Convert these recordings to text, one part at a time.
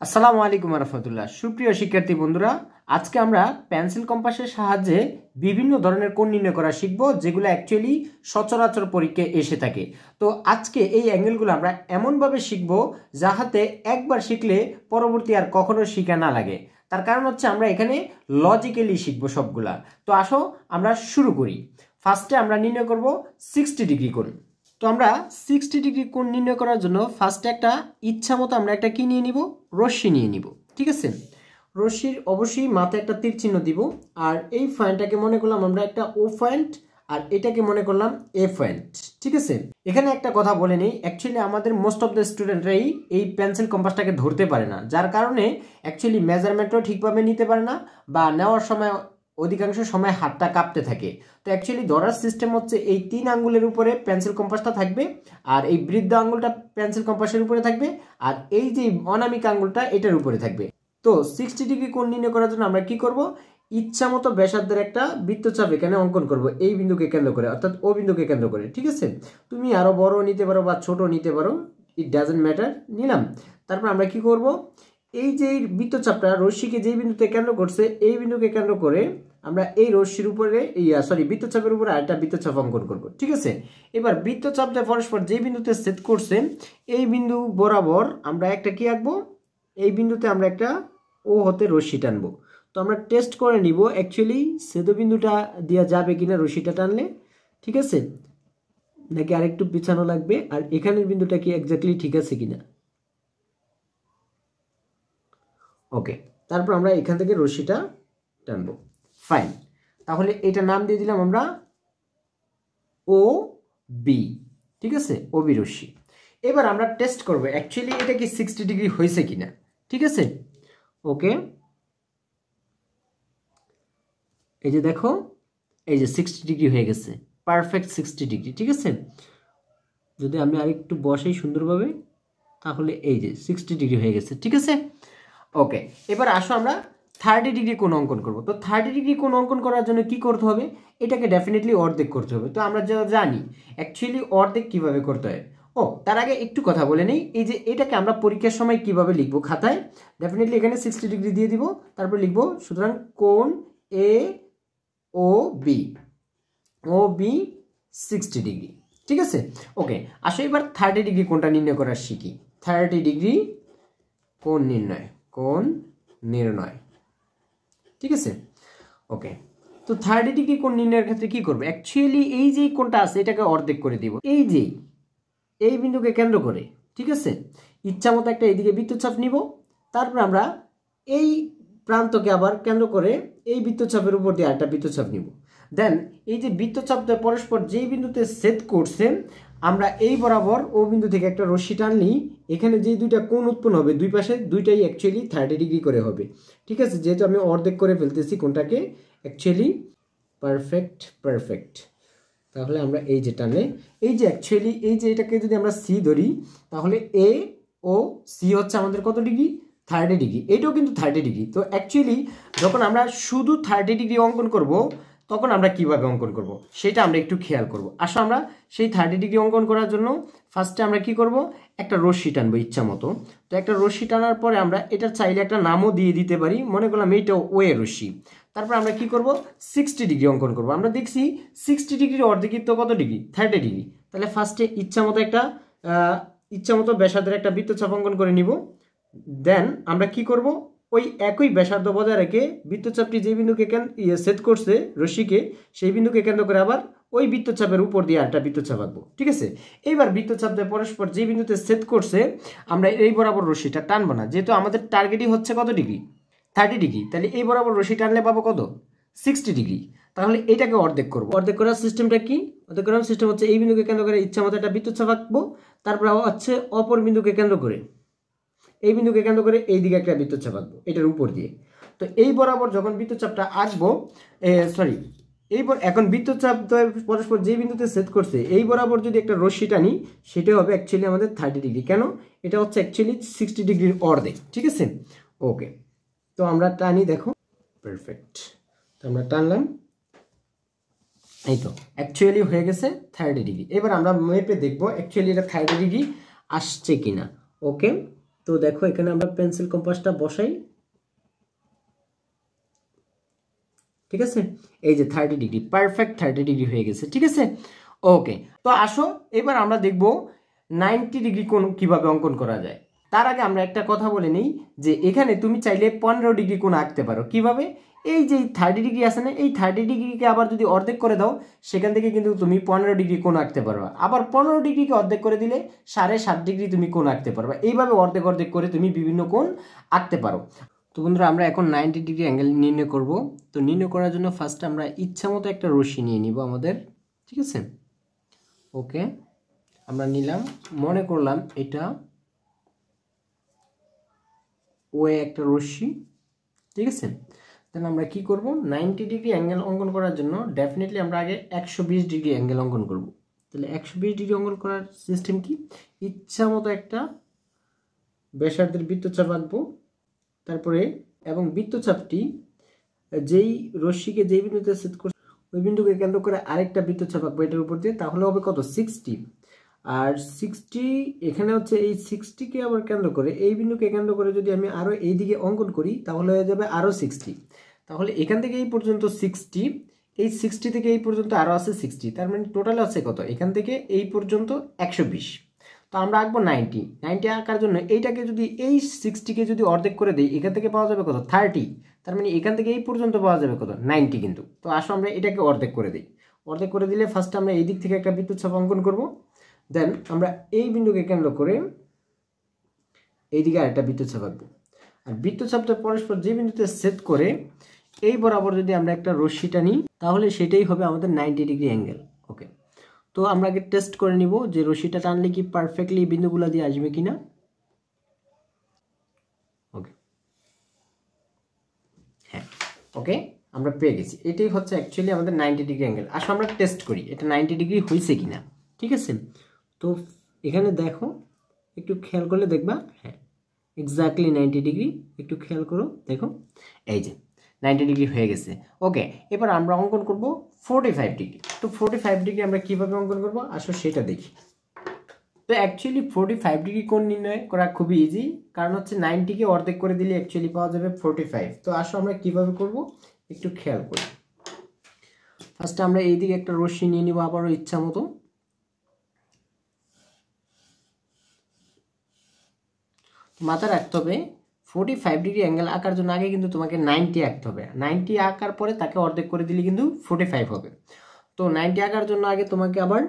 আসসালামু আলাইকুম রহমতুল্লাহ। সুপ্রিয় শিক্ষার্থী বন্ধুরা, আজকে আমরা পেন্সিল কম্পাসের সাহায্যে বিভিন্ন ধরনের কোণ নির্ণয় করা শিখব, যেগুলো অ্যাকচুয়ালি সচরাচর পরীক্ষায় এসে থাকে। তো আজকে এই অ্যাঙ্গেলগুলো আমরা এমনভাবে শিখব যাহাতে একবার শিখলে পরবর্তী আর কখনো শিখা না লাগে। তার কারণ হচ্ছে আমরা এখানে লজিক্যালি শিখবো সবগুলা। তো আসো আমরা শুরু করি। ফার্স্টে আমরা নির্ণয় করব 60 ডিগ্রি কোণ। তো আমরা 60 ডিগ্রি কোণ নির্ণয় করার জন্য ফার্স্টে একটা ইচ্ছা মতো আমরা একটা কি নিয়ে নিব, রশ্মি নিয়ে নিব। ঠিক আছে, রশ্মির অবশ্যই মাথায় একটা তীর চিহ্ন দিব। আর এই পয়েন্টটাকে মনে করলাম আমরা একটা ও পয়েন্ট, আর এটাকে মনে করলাম এ পয়েন্ট। ঠিক আছে, এখানে একটা কথা বলে নেই, অ্যাকচুয়ালি আমাদের মোস্ট অফ দ্য স্টুডেন্টরাই এই পেন্সিল কম্পাসটাকে ধরতে পারে না, যার কারণে অ্যাকচুয়ালি মেজারমেন্টও ঠিকভাবে নিতে পারে না, বা নেওয়ার সময় অধিকাংশ সময় হাতটা কাঁপতে থাকে। তো অ্যাকচুয়ালি ধরার সিস্টেম হচ্ছে এই 3 আঙ্গুলের উপরে পেন্সিল কম্পাসটা থাকবে, আর এই বৃদ্ধ আঙ্গুলটা পেন্সিল কম্পাসের উপরে থাকবে, আর এই যে অনামিকা আঙ্গুলটা এটার উপরে থাকবে। তো 60 ডিগ্রি কোণ নির্ণয় করার জন্য আমরা কি করব, ইচ্ছা মতো ব্যাসার্ধের একটা বৃত্তচাপ এখানে অঙ্কন করব এই বিন্দুকে কেন্দ্র করে, অর্থাৎ ও বিন্দুকে কেন্দ্র করে। ঠিক আছে, তুমি আরো বড় নিতে পারো বা ছোট নিতে পারো, ইট ডাজন্ট ম্যাটার, নিলাম। তারপর আমরা কি করব, এই যে বৃত্তচাপটা রশ্মিকে যেই বিন্দুতে কেন্দ্র করছে এই বিন্দুকে কেন্দ্র করে আমরা এই রশ্মির উপরে বৃত্তচাপের উপরে আরেকটা বৃত্তচাপ অঙ্কন করব। ঠিক আছে, এবার বৃত্তচাপটা পরস্পর যে বিন্দুতে ছেদ করছে এই বিন্দু বরাবর আমরা একটা কি আঁকবো, এই বিন্দুতে আমরা একটা ও হতে রশ্মি টানবো। তো আমরা টেস্ট করে নিব অ্যাকচুয়ালি ছেদবিন্দুটা দেওয়া যাবে কিনা রশ্মিটা টানলে। ঠিক আছে, নাকি আরেকটু পিছানো লাগবে, আর এখানের বিন্দুটা কি এক্স্যাক্টলি ঠিক আছে কিনা। ওকে, তারপর আমরা এখান থেকে রশ্মিটা টানবো। ফাইন, তাহলে এটা নাম দিয়ে দিলাম আমরা ও বি। ঠিক আছে, ও বি রশ্মি। এবার আমরা টেস্ট করব অ্যাকচুয়ালি এটা কি 60 ডিগ্রি হয়েছে কিনা। ঠিক আছে, ওকে, এই যে দেখো, এই যে 60 ডিগ্রি হয়ে গেছে, পারফেক্ট 60 ডিগ্রি। ঠিক আছে, যদি আমি আরেকটু বসাই সুন্দরভাবে তাহলে এই যে 60 ডিগ্রি হয়ে গেছে। ঠিক আছে, ওকে, এবার আসো আমরা 30 ডিগ্রি কোণ অঙ্কন করব। তো 30 ডিগ্রি কোণ অঙ্কন করার জন্য কি করতে হবে, এটাকে ডেফিনেটলি অর্ধেক করতে হবে। তো আমরা যা জানি অ্যাকচুয়ালি অর্ধেক কিভাবে করতে হয়। ও, তার আগে একটু কথা বলে নেই, এই যে এটাকে আমরা পরীক্ষার সময় কিভাবে লিখবো খাতায়, ডেফিনেটলি এখানে 60 ডিগ্রি দিয়ে দিব, তারপর লিখবো সুতরাং কোণ এ ও বি, ও বি 60 ডিগ্রি। ঠিক আছে, ওকে, আসো এবার 30 ডিগ্রি কোণটা নির্ণয় করার শিখি। 30 ডিগ্রি কোণ নির্ণয়, কোণ নির্ণয়। ঠিক আছে, ওকে, তো 30 ডিগ্রি কোণ নির্ণয়ের ক্ষেত্রে কি করবে, অ্যাকচুয়ালি এই যে কোণটা আছে এটাকে অর্ধেক করে দিব এই যে এই বিন্দুকে কেন্দ্র করে। ঠিক আছে, ইচ্ছা মতো একটা এইদিকে বৃত্তচাপ নিব, তারপর আমরা এই প্রান্তকে আবার কেন্দ্র করে এই বৃত্তচাপের উপর দিয়ে আরেকটা বৃত্তচাপ নিব। দেন এই যে বৃত্তচাপটা পরস্পর যেই বিন্দুতে ছেদ করছে আমরা এই বরাবর ও বিন্দু থেকে একটা রশ্মি টানলি এখানে যে দুইটা কোণ উৎপন্ন হবে দুই পাশে দুইটাই অ্যাকচুয়ালি 30 ডিগ্রি করে হবে। ঠিক আছে, যেহেতু আমি অর্ধেক করে ফেলতেছি কোণটাকে, অ্যাকচুয়ালি পারফেক্ট। তাহলে আমরা এই যে টানলে এই যে অ্যাকচুয়ালি এই যে এটাকে যদি আমরা সি ধরি তাহলে এ ও সি হচ্ছে আমাদের কত ডিগ্রি, 30 ডিগ্রি। এটাও কিন্তু 30 ডিগ্রি। তো অ্যাকচুয়ালি যখন আমরা শুধু 30 ডিগ্রি অঙ্কন করব তখন আমরা কিভাবে অঙ্কন করব সেটা আমরা একটু খেয়াল করব। আসো আমরা সেই 30 ডিগ্রি অঙ্কন করার জন্য ফার্স্টে আমরা কি করব, একটা রশ্মি টানবো ইচ্ছা মতো। তো একটা রশ্মি টানার পরে আমরা এটা চাইলে একটা নামও দিয়ে দিতে পারি, মনে করলাম এইটা ও এ রশ্মি। তারপর আমরা কি করব, 60 ডিগ্রি অঙ্কন করব। আমরা দেখছি 60 ডিগ্রির অর্ধেক তো কত ডিগ্রি, 30 ডিগ্রি। তাহলে ফার্স্টে ইচ্ছা মতো ব্যাসার্ধের একটা বৃত্তচাপ অঙ্কন করে নিব। দেন আমরা কি করব, ওই একই ব্যাসার্ধ বজায় রেখে বৃত্তচাপটি যে বিন্দুকে ছেদ করছে রশ্মিকে সেই বিন্দুকে কেন্দ্র করে আবার ওই বৃত্তচাপের উপর দিয়ে একটা বৃত্তচাপ আঁকবো। ঠিক আছে, এইবার বৃত্তচাপটা পরস্পর যে বিন্দুতে ছেদ করছে আমরা এই বরাবর রশ্মিটা টানবো না, যেহেতু আমাদের টার্গেটই হচ্ছে কত ডিগ্রি, 30 ডিগ্রি। তাহলে এই বরাবর রশ্মি টানলে পাবো কত, 60 ডিগ্রি। তাহলে এটাকে অর্ধেক করবো। অর্ধেক করার সিস্টেমটা কি, অর্ধেক করার সিস্টেম হচ্ছে এই বিন্দুকে কেন্দ্র করে ইচ্ছা মতো একটা বৃত্তচাপ আঁকবো, তারপর হচ্ছে অপর বিন্দুকে কেন্দ্র করে এই বিন্দুকে কেন্দ্র করে এই দিকে একটা বৃত্তচাপ আঁকবো এটার উপর দিয়ে। তো এই বরাবর যখন বৃত্তচাপটা আঁকবো এখন বৃত্তচাপ পরস্পর যে বিন্দুতে ছেদ করছে এই বরাবর যদি একটা রশ্মি টানি সেটা হবে অ্যাকচুয়ালি আমাদের 30 ডিগ্রি। কেন, এটা হচ্ছে অ্যাকচুয়ালি 60 ডিগ্রির অর্ধেক। ঠিক আছে, ওকে, তো আমরা টানি, দেখো পারফেক্ট। তো আমরা টানলাম, এই তো অ্যাকচুয়ালি হয়ে গেছে 30 ডিগ্রি। এবার আমরা মেপে দেখবো অ্যাকচুয়ালি এটা 30 ডিগ্রি আসছে কিনা। ওকে, তো দেখো এখানে আমরা পেন্সিল কম্পাসটা বসাই, ঠিক আছে। এই যে 30 ডিগ্রি, পারফেক্ট 30 ডিগ্রি হয়ে গেছে, ঠিক আছে। ওকে, তো আসো এবার আমরা দেখব 90 ডিগ্রি কোণ কিভাবে অঙ্কন করা যায়। তার আগে আমরা একটা কথা বলে নিই যে এখানে তুমি চাইলে 15 ডিগ্রি কোণ আঁকতে পারো। কিভাবে? এই যে 30 ডিগ্রি আছে না, এই 30 ডিগ্রিকে আবার যদি অর্ধেক করে দাও, সেখান থেকে কিন্তু তুমি 15 ডিগ্রি কোণ আঁকতে পারবা। আবার 15 ডিগ্রিকে অর্ধেক করে দিলে 7.5 ডিগ্রি তুমি কোণ আঁকতে পারবা। এইভাবে অর্ধেক অর্ধেক করে তুমি বিভিন্ন কোণ আঁকতে পারো। তো বন্ধুরা আমরা এখন 90 ডিগ্রি অ্যাঙ্গেল নির্ণয় করব। তো নির্ণয় করার জন্য ফার্স্ট আমরা ইচ্ছা মতো একটা রশ্মি নিয়ে নিব আমাদের, ঠিক আছে। ওকে, আমরা নিলাম, মনে করলাম এটা ওয়ে একটা রশ্মি, ঠিক আছে। তাহলে আমরা কি করব, 90 ডিগ্রি অ্যাঙ্গেল অঙ্কন করার জন্য ডেফিনেটলি আমরা আগে 120 ডিগ্রি অ্যাঙ্গেল অঙ্কন করব। তাহলে 120 ডিগ্রি অঙ্কন করার সিস্টেম কি, ইচ্ছা মতো একটা ব্যাসার্ধের বৃত্তচাপ আঁকবো, তারপরে এবং বৃত্তচাপটি যেই রশ্মিকে যেই বিন্দুতে সেট করছে ওই বিন্দুকে কেন্দ্র করে আরেকটা বৃত্তচাপ আঁকবো এটার উপর দিয়ে, তাহলে হবে কত, 60। আর 60 এখানে হচ্ছে এই 60কে আবার কেন্দ্র করে এই বিন্দুকে কেন্দ্র করে যদি আমি আরও এই দিকে অঙ্কন করি তাহলে হয়ে যাবে আরও 60। তাহলে এখান থেকে এই পর্যন্ত 60, এই 60 থেকে এই পর্যন্ত আরও আছে 60, তার মানে টোটাল আছে কত, এখান থেকে এই পর্যন্ত 120। তো আমরা আঁকবো 90 আঁকার জন্য এইটাকে যদি এই 60কে যদি অর্ধেক করে দিই, এখান থেকে পাওয়া যাবে কত, 30। তার মানে এখান থেকে এই পর্যন্ত পাওয়া যাবে কত, 90 কিন্তু। তো আসো আমরা এটাকে অর্ধেক করে দিই। অর্ধেক করে দিলে ফার্স্ট আমরা এই দিক থেকে একটা বৃত্তচাপ অঙ্কন করব, দেন আমরা এই বিন্দুকে কেন্দ্র করে এইদিকে আরেকটা বৃত্তচাপ আঁকবো। আর বৃত্তচাপটা পরস্পর যে বিন্দুতে সেট করে এই বরাবর যদি আমরা একটা রশ্মিটা নিই তাহলে সেটাই হবে আমাদের 90 ডিগ্রি অ্যাঙ্গেল। ওকে, তো আমরা আগে টেস্ট করে নিব যে রশ্মিটা টানলে কি পারফেক্টলি বিন্দুগুলো দিয়ে আসবে কিনা। ওকে, হ্যাঁ, ওকে, আমরা পেয়ে গেছি। এটাই হচ্ছে অ্যাকচুয়ালি আমাদের 90 ডিগ্রি অ্যাঙ্গেল। আসলে আমরা টেস্ট করি এটা 90 ডিগ্রি হয়েছে কিনা, ঠিক আছে। তো এখানে দেখো, একটু খেয়াল করলে দেখবা, হ্যাঁ এক্স্যাক্টলি 90 ডিগ্রি। একটু খেয়াল করো, দেখো এই যে 90 ডিগ্রি হয়ে গেছে। ওকে, এবার আমরা অঙ্কন করব 45 ডিগ্রি। তো 45 ডিগ্রি আমরা কিভাবে অঙ্কন করব আসলে সেটা দেখি। তো অ্যাকচুয়ালি 45 ডিগ্রি কোণ নির্ণয় করা খুবই ইজি, কারণ হচ্ছে 90কে অর্ধেক করে দিলে অ্যাকচুয়ালি পাওয়া যাবে 45। তো আসলে আমরা কিভাবে করব একটু খেয়াল করি। ফার্স্টে আমরা এইদিকে একটা রশ্মি নিয়ে নিব আবারও ইচ্ছা মতো। মাথায় রাখতে হবে 45 ডিগ্রি অ্যাঙ্গেল আঁকার জন্য আগে কিন্তু তোমাকে 90 আঁকতে হবে। 90 আঁকার পরে তাকে অর্ধেক করে দিলে কিন্তু 45 হবে। তো 90 আঁকার জন্য আগে তোমাকে আবার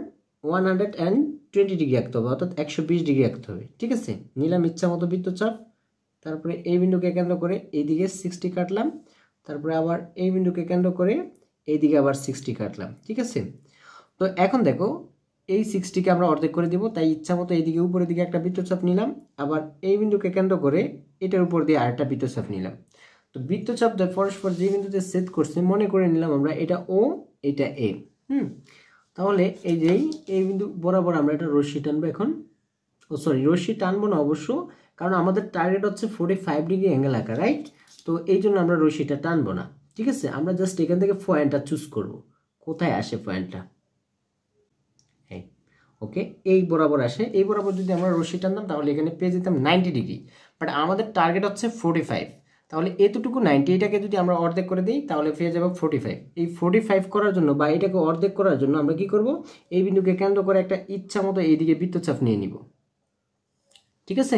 120 ডিগ্রি আঁকতে হবে, অর্থাৎ 120 ডিগ্রি আঁকতে হবে, ঠিক আছে। নিলাম ইচ্ছা মতো বৃত্তচাপ, তারপরে এই বিন্দুকে কেন্দ্র করে এইদিকে 60 কাটলাম, তারপরে আবার এই বিন্দুকে কেন্দ্র করে এইদিকে আবার 60 কাটলাম, ঠিক আছে। তো এখন দেখো এই 60কে আমরা অর্ধেক করে দিব, তাই ইচ্ছা মতো এইদিকে উপরের দিকে একটা বৃত্তচাপ নিলাম, আবার এই বিন্দুকে কেন্দ্র করে এটার উপর দিয়ে আরেকটা বৃত্তচাপ নিলাম। তো বৃত্তচাপ পরস্পর যে বিন্দুতে ছেদ করছে মনে করে নিলাম আমরা এটা ও, এটা এ। তাহলে এই যে এই বিন্দু বরাবর আমরা একটা রশ্মি টানবো এখন। ও সরি, রশ্মি টানবো না অবশ্য, কারণ আমাদের টার্গেট হচ্ছে 45 ডিগ্রি অ্যাঙ্গেল আঁকা, রাইট। তো এই জন্য আমরা রশ্মিটা টানবো না, ঠিক আছে। আমরা জাস্ট এখান থেকে পয়েন্টটা চুজ করব, কোথায় আসে পয়েন্টটা, ওকে এই বরাবর আসে। এই বরাবর যদি আমরা রশ্মি টানতাম তাহলে এখানে পেয়ে যেতাম 90 ডিগ্রি, বাট আমাদের টার্গেট হচ্ছে 45। তাহলে এতটুকু 90, এটাকে যদি আমরা অর্ধেক করে দিই তাহলে পেয়ে যাবো 45। এই 45 করার জন্য বা এটাকে অর্ধেক করার জন্য আমরা কি করব, এই বিন্দুকে কেন্দ্র করে একটা ইচ্ছা মতো এইদিকে বৃত্তচাপ নিয়ে নিব, ঠিক আছে।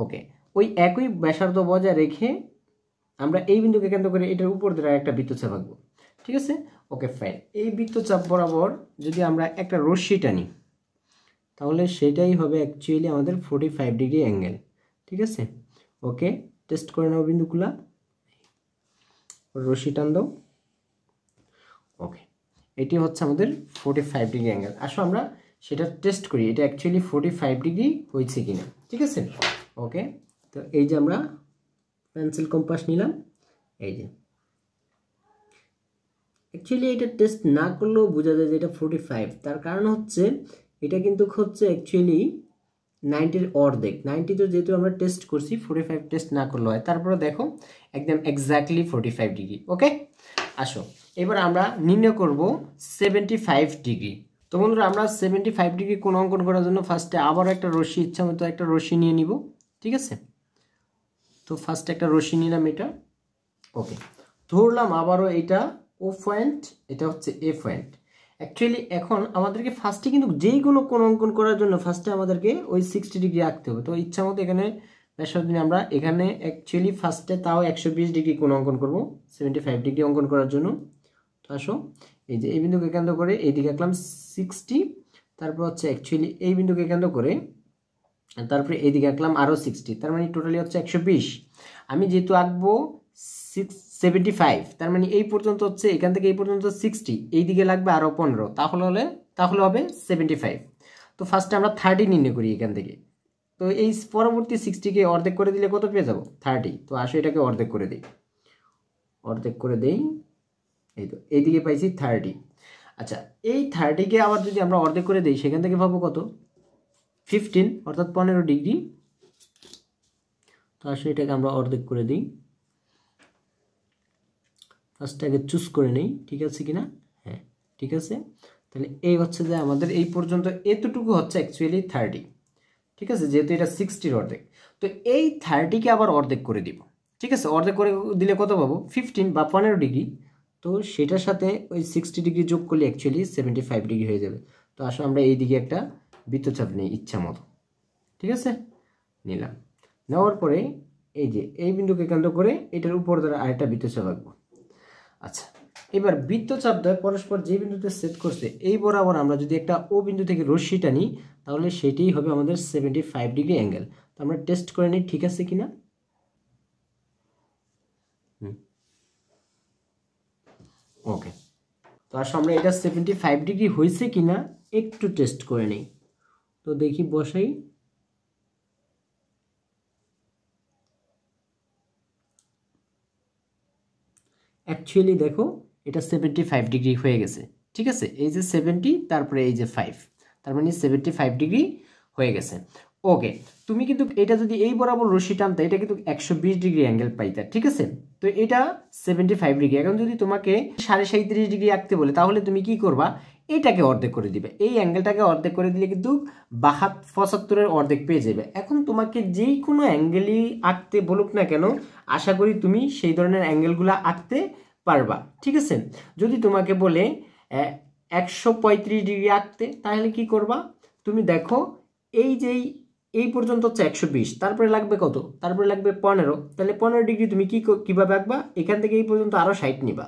ওকে, ওই একই ব্যাসার্ধ বজায় রেখে আমরা এই বিন্দুকে কেন্দ্র করে এটার উপর দিয়ে একটা বৃত্তচাপ আঁকবো, ঠিক আছে। ওকে ফাইন, এই বৃত্তচাপ বরাবর যদি আমরা একটা রশ্মি টানি তাহলে সেটাই হবে অ্যাকচুয়ালি আমাদের 45 ডিগ্রি অ্যাঙ্গেল, ঠিক আছে। ওকে, টেস্ট করে নাও বিন্দুগুলা, রশ্মি টান দাও। ওকে, এটি হচ্ছে আমাদের 45 ডিগ্রি অ্যাঙ্গেল। আসো আমরা সেটা টেস্ট করি এটা অ্যাকচুয়ালি 45 ডিগ্রি হয়েছে কিনা, ঠিক আছে। ওকে, তো এই যে আমরা পেন্সিল কম্পাস নিলাম, এই যে অ্যাকচুয়ালি এটা টেস্ট না করলেও বোঝা যায় যে এটা 45। তার কারণ হচ্ছে এটা কিন্তু হচ্ছে অ্যাকচুয়ালি 90-এর অর্ধেক। 90 তো যেহেতু আমরা টেস্ট করছি, 45 টেস্ট না করলে হয়। তারপরে দেখো একদম এক্স্যাক্টলি 45 ডিগ্রি। ওকে, আসো এবার আমরা নির্ণয় করব 75 ডিগ্রি। তো বন্ধুরা আমরা 75 ডিগ্রি কোণ অঙ্কন করার জন্য ফার্স্টে আবার একটা রশ্মি ইচ্ছা মতো একটা রশ্মি নিয়ে নিব, ঠিক আছে। তো ফার্স্ট একটা রশ্মি নিলাম এটা, ওকে, ধরলাম আবারও এটা ও পয়েন্ট, এটা হচ্ছে এ পয়েন্ট। অ্যাকচুয়ালি এখন আমাদেরকে ফার্স্টে কিন্তু যেই কোনো কোণ অঙ্কন করার জন্য ফার্স্টে আমাদেরকে ওই 60 ডিগ্রি আঁকতে হবে। তো ইচ্ছা মতো এখানে ব্যাসার্ধ আমরা এখানে অ্যাকচুয়ালি ফার্স্টে তাও 120 ডিগ্রি কোণ অঙ্কন করব 75 ডিগ্রি অঙ্কন করার জন্য। তো আসো এই যে এই বিন্দুকে কেন্দ্র করে এইদিকে আঁকলাম 60, তারপর হচ্ছে অ্যাকচুয়ালি এই বিন্দুকে কেন্দ্র করে তারপরে এইদিকে আঁকলাম আরও 60, তার মানে টোটালি হচ্ছে 120। আমি যেহেতু আঁকবো 75, তার মানে এই পর্যন্ত হচ্ছে এখান থেকে এই পর্যন্ত 60, এই দিকে লাগবে আরও 15, তাহলে হবে 75। তো ফার্স্টে আমরা 30 নির্ণয় করি এখান থেকে। তো এই পরবর্তী 60কে অর্ধেক করে দিলে কত পেয়ে যাবো? 30। তো আসো এটাকে অর্ধেক করে দিই, এই তো এইদিকে পাইছি 30। আচ্ছা, এই 30কে আবার যদি আমরা অর্ধেক করে দিই সেখান থেকে পাবো কত? 15, অর্থাৎ 15 ডিগ্রি। তো আসলে এটাকে আমরা অর্ধেক করে দিই, ফার্স্টটাকে চুজ করে নেই, ঠিক আছে কিনা? হ্যাঁ ঠিক আছে। তাহলে এই হচ্ছে যে আমাদের এই পর্যন্ত এতটুকু হচ্ছে অ্যাকচুয়ালি 30, ঠিক আছে, যেহেতু এটা 60-র অর্ধেক। তো এই 30কে আবার অর্ধেক করে দিব, ঠিক আছে। অর্ধেক করে দিলে কত পাবো? 15 বা 15 ডিগ্রি। তো সেটার সাথে ওই 60 ডিগ্রি যোগ করলে অ্যাকচুয়ালি 75 ডিগ্রি হয়ে যাবে। তো আসলে আমরা এই দিকে একটা বৃত্তচাপ নিই ইচ্ছা মতো, ঠিক আছে, নিলাম। নেওয়ার পরে এই যে এই বিন্দুকে কেন্দ্র করে এটার উপর দ্বারা আরেকটা বৃত্তচাপ আঁকবো। আচ্ছা, এবার বৃত্তচাপ দ্বয় পরস্পর যে বিন্দুতে ছেদ করছে এই বরাবর আমরা যদি একটা ও বিন্দু থেকে রশ্মিটা নিই তাহলে সেটাই হবে আমাদের 75 ডিগ্রি অ্যাঙ্গেল। তো আমরা টেস্ট করে নিই ঠিক আছে কিনা। ওকে, তো আসলে আমরা এটা 75 ডিগ্রি হয়েছে কিনা একটু টেস্ট করে নিই। তো দেখি, বসাই। অ্যাকচুয়ালি দেখো এটা 75 ডিগ্রি হয়ে গেছে, ঠিক আছে। এই যে 70 তারপরে এই যে 5, তার মানে 75 ডিগ্রি হয়ে গেছে। ওকে, তুমি কিন্তু এটা যদি এই বরাবর রশ্মি টানতে এটা কিন্তু 120 ডিগ্রি অ্যাঙ্গেল পাইতা, ঠিক আছে। তো এটা 75 ডিগ্রি। এখন যদি তোমাকে 37.5 ডিগ্রি আঁকতে বলে তাহলে তুমি কি করবা? এটাকে অর্ধেক করে দিবে, এই অ্যাঙ্গেলটাকে অর্ধেক করে দিলে কিন্তু 75-এর অর্ধেক পেয়ে যাবে। এখন তোমাকে যেই কোনো অ্যাঙ্গেলই আঁকতে বলুক না কেন, আশা করি তুমি সেই ধরনের অ্যাঙ্গেলগুলো আঁকতে পারবা, ঠিক আছে। যদি তোমাকে বলে 135 ডিগ্রি আঁকতে তাহলে কি করবা? তুমি দেখো এই যেই এই পর্যন্ত হচ্ছে 120, তারপরে লাগবে কত? তারপরে লাগবে 15, তাহলে 15 ডিগ্রি তুমি কিভাবে আঁকবা? এখান থেকে এই পর্যন্ত আরও 60 নিবা,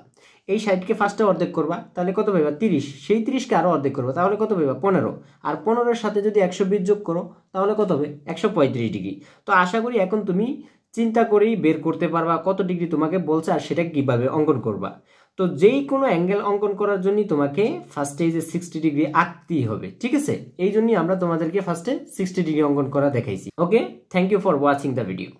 এই 60কে ফার্স্টে অর্ধেক করবা, তাহলে কত পাইবা? 30, সেই 30কে আরও অর্ধেক করবা, তাহলে কত পাইবা? 15, আর 15-এর সাথে যদি 120 যোগ করো তাহলে কত হবে? 135 ডিগ্রি। তো আশা করি এখন তুমি চিন্তা করেই বের করতে পারবা কত ডিগ্রি তোমাকে বলছে আর সেটা কিভাবে অঙ্কন করবা। তো যেই কোনো অ্যাঙ্গেল অঙ্কন করার জন্য তোমাকে ফার্স্টে এই যে 60 ডিগ্রি আঁকতেই হবে, ঠিক আছে। এই জন্যই আমরা তোমাদেরকে ফার্স্টে 60 ডিগ্রি অঙ্কন করা দেখাইছি। Okay, thank you for watching the video.